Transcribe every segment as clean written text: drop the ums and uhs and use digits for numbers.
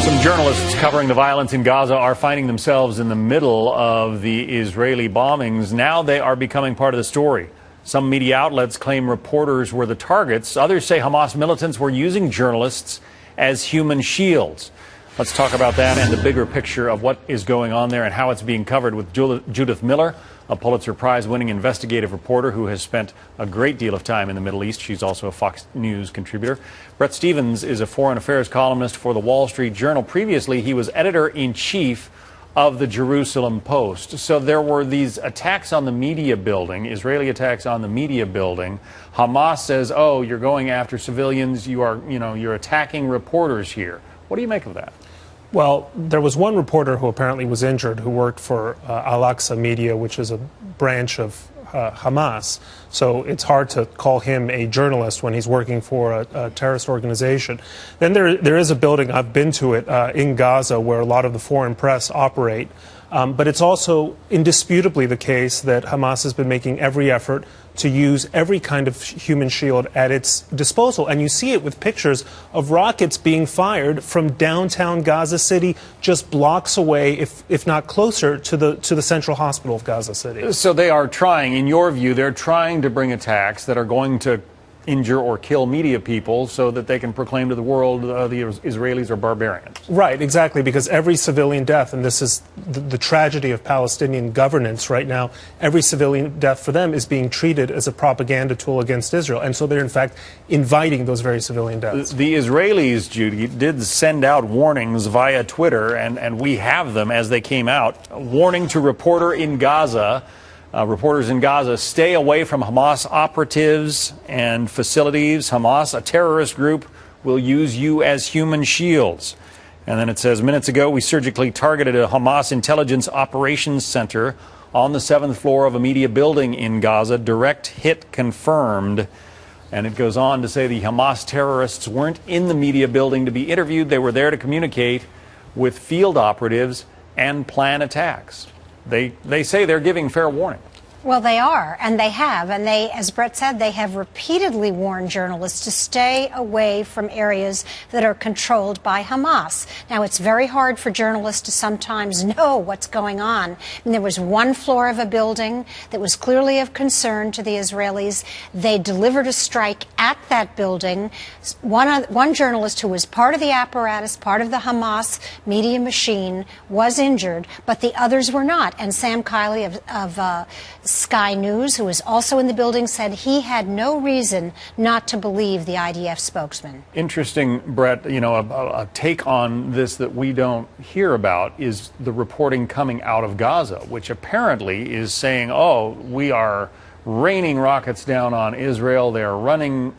Some journalists covering the violence in Gaza are finding themselves in the middle of the Israeli bombings. Now they are becoming part of the story. Some media outlets claim reporters were the targets. Others say Hamas militants were using journalists as human shields. Let's talk about that and the bigger picture of what is going on there and how it's being covered with Judith Miller, a Pulitzer Prize-winning investigative reporter who has spent a great deal of time in the Middle East. She's also a Fox News contributor. Bret Stephens is a foreign affairs columnist for the Wall Street Journal. Previously, he was editor-in-chief of the Jerusalem Post. So there were these attacks on the media building, Israeli attacks on the media building. Hamas says, oh, you're going after civilians, you're attacking reporters here. What do you make of that? Well, there was one reporter who apparently was injured who worked for Al-Aqsa Media, which is a branch of Hamas. So it's hard to call him a journalist when he's working for a terrorist organization. Then there is a building, I've been to it, in Gaza where a lot of the foreign press operate. But it's also indisputably the case that Hamas has been making every effort to use every kind of human shield at its disposal. And you see it with pictures of rockets being fired from downtown Gaza City, just blocks away, if not closer, to the central hospital of Gaza City. So they are trying, in your view, they're trying to bring attacks that are going to injure or kill media people so that they can proclaim to the world the Israelis are barbarians. Right, exactly, because every civilian death, and this is the tragedy of Palestinian governance right now, every civilian death for them is being treated as a propaganda tool against Israel. And so they're, in fact, inviting those very civilian deaths. The Israelis, Judy, did send out warnings via Twitter, and we have them as they came out. Warning to reporters in Gaza, stay away from Hamas operatives and facilities. Hamas, a terrorist group, will use you as human shields. And then it says, minutes ago, we surgically targeted a Hamas intelligence operations center on the 7th floor of a media building in Gaza. Direct hit confirmed. And it goes on to say the Hamas terrorists weren't in the media building to be interviewed. They were there to communicate with field operatives and plan attacks. They say they're giving fair warning. Well, they are, and they have. And they, as Bret said, they have repeatedly warned journalists to stay away from areas that are controlled by Hamas. Now, it's very hard for journalists to sometimes know what's going on. And there was one floor of a building that was clearly of concern to the Israelis. They delivered a strike at that building. One journalist who was part of the apparatus, part of the Hamas media machine, was injured, but the others were not. And Sam Kiley of Sky News, who was also in the building, said he had no reason not to believe the IDF spokesman. Interesting, Bret, a take on this that we don't hear about is the reporting coming out of Gaza, which apparently is saying, oh, we are raining rockets down on Israel, they're running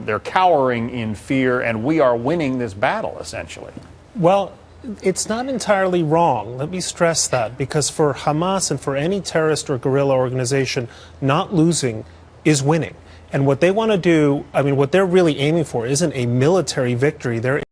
they're cowering in fear, and we are winning this battle, essentially. Well, it's not entirely wrong. Let me stress that, because for Hamas and for any terrorist or guerrilla organization, not losing is winning. And what they want to do, what they're really aiming for isn't a military victory. They're